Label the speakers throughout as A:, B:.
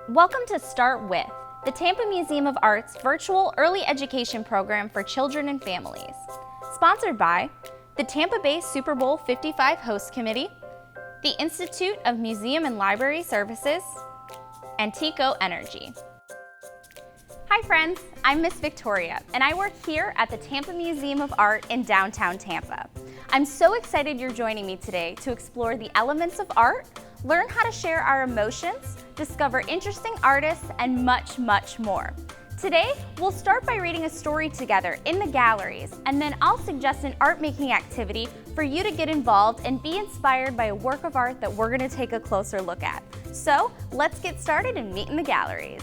A: Welcome to Start With, the Tampa Museum of Art's virtual early education program for children and families. Sponsored by the Tampa Bay Super Bowl 55 Host Committee, the Institute of Museum and Library Services, and Tico Energy. Hi friends, I'm Miss Victoria, and I work here at the Tampa Museum of Art in downtown Tampa. I'm so excited you're joining me today to explore the elements of art, learn how to share our emotions, discover interesting artists, and much, much more. Today, we'll start by reading a story together in the galleries, and then I'll suggest an art-making activity for you to get involved and be inspired by a work of art that we're going to take a closer look at. So, let's get started and meet in the galleries.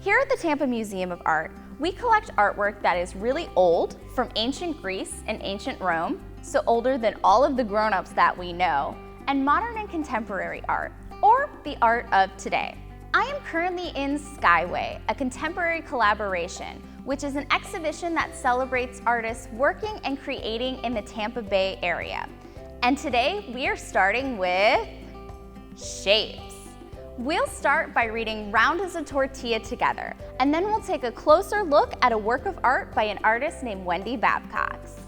A: Here at the Tampa Museum of Art, we collect artwork that is really old, from ancient Greece and ancient Rome, so older than all of the grown-ups that we know, and modern and contemporary art, or the art of today. I am currently in Skyway, a contemporary collaboration, which is an exhibition that celebrates artists working and creating in the Tampa Bay area. And today we are starting with shapes. We'll start by reading Round as a Tortilla together, and then we'll take a closer look at a work of art by an artist named Wendy Babcox.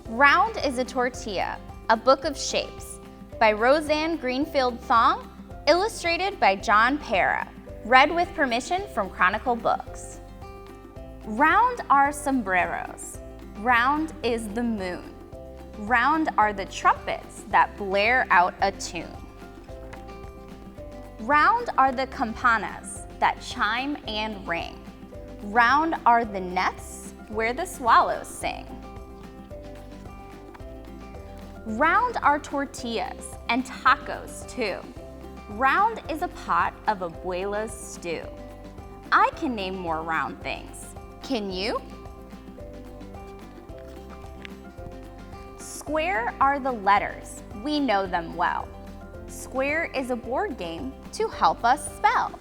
A: Round is a Tortilla, a book of shapes, by Roseanne Greenfield Thong, illustrated by John Pera, read with permission from Chronicle Books. Round are sombreros. Round is the moon. Round are the trumpets that blare out a tune. Round are the campanas that chime and ring. Round are the nests where the swallows sing. Round are tortillas and tacos too. Round is a pot of Abuela's stew. I can name more round things. Can you? Square are the letters. We know them well. Square is a board game to help us spell.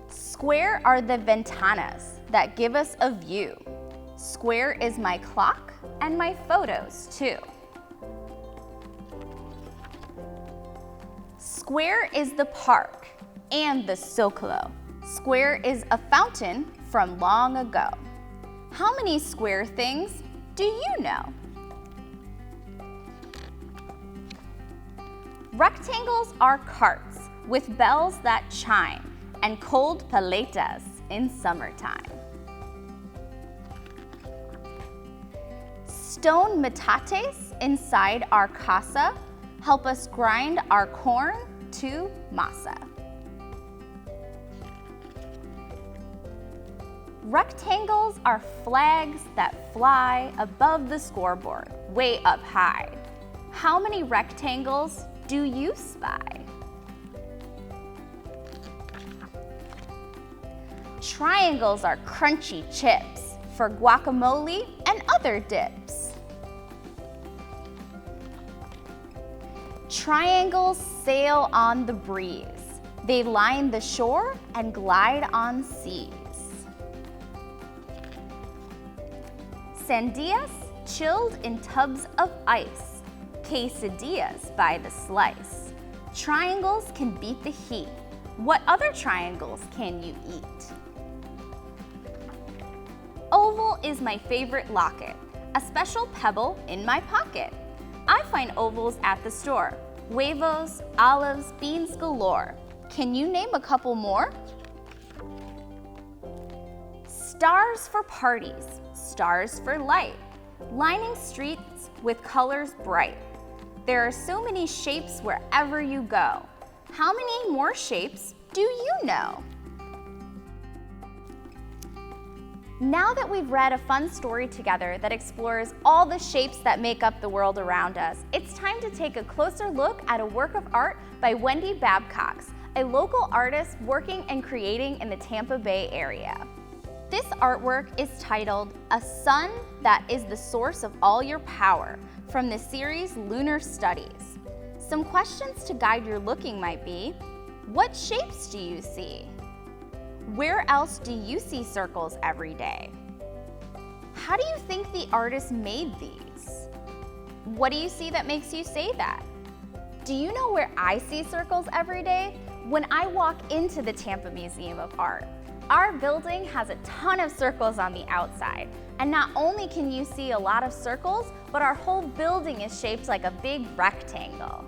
A: Square are the ventanas that give us a view. Square is my clock and my photos too. Square is the park and the Zócalo. Square is a fountain from long ago. How many square things do you know? Rectangles are carts with bells that chime and cold paletas in summertime. Stone metates inside our casa help us grind our corn to masa. Rectangles are flags that fly above the scoreboard, way up high. How many rectangles do you spy? Triangles are crunchy chips for guacamole and other dips. Triangles sail on the breeze. They line the shore and glide on seas. Sandías chilled in tubs of ice. Quesadillas by the slice. Triangles can beat the heat. What other triangles can you eat? Oval is my favorite locket, a special pebble in my pocket. I find ovals at the store. Huevos, olives, beans galore. Can you name a couple more? Stars for parties, stars for light, lining streets with colors bright. There are so many shapes wherever you go. How many more shapes do you know? Now that we've read a fun story together that explores all the shapes that make up the world around us, it's time to take a closer look at a work of art by Wendy Babcox, a local artist working and creating in the Tampa Bay area. This artwork is titled "A Sun That Is the Source of All Your Power" from the series Lunar Studies. Some questions to guide your looking might be, what shapes do you see? Where else do you see circles every day? How do you think the artist made these? What do you see that makes you say that? do you know where I see circles every day? When I walk into the Tampa Museum of Art. Our building has a ton of circles on the outside. And not only can you see a lot of circles, but our whole building is shaped like a big rectangle.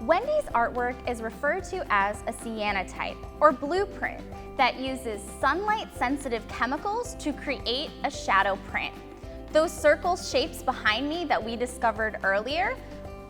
A: Wendy's artwork is referred to as a cyanotype, or blueprint, that uses sunlight-sensitive chemicals to create a shadow print. Those circle shapes behind me that we discovered earlier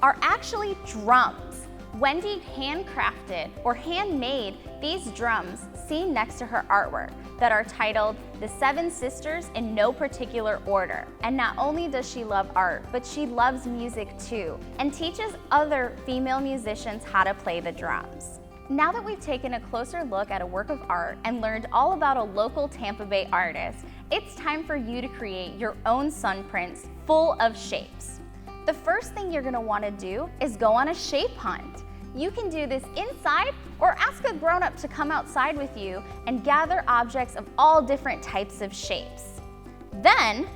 A: are actually drums. Wendy handcrafted or handmade these drums seen next to her artwork that are titled The Seven Sisters in no particular order. And not only does she love art, but she loves music too, and teaches other female musicians how to play the drums. Now that we've taken a closer look at a work of art and learned all about a local Tampa Bay artist, it's time for you to create your own sun prints full of shapes. The first thing you're gonna wanna do is go on a shape hunt. You can do this inside or ask a grown-up to come outside with you and gather objects of all different types of shapes. Then,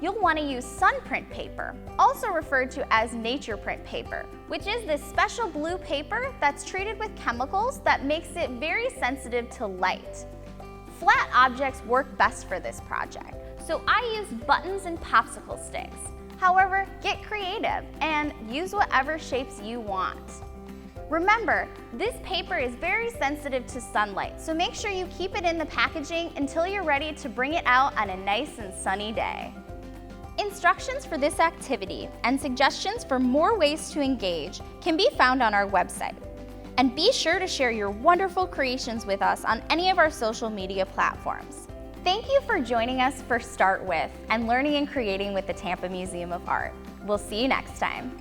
A: you'll want to use sun print paper, also referred to as nature print paper, which is this special blue paper that's treated with chemicals that makes it very sensitive to light. Flat objects work best for this project, so I use buttons and popsicle sticks. However, get creative and use whatever shapes you want. Remember, this paper is very sensitive to sunlight, so make sure you keep it in the packaging until you're ready to bring it out on a nice and sunny day. Instructions for this activity and suggestions for more ways to engage can be found on our website. And be sure to share your wonderful creations with us on any of our social media platforms. Thank you for joining us for Start With and learning and creating with the Tampa Museum of Art. We'll see you next time.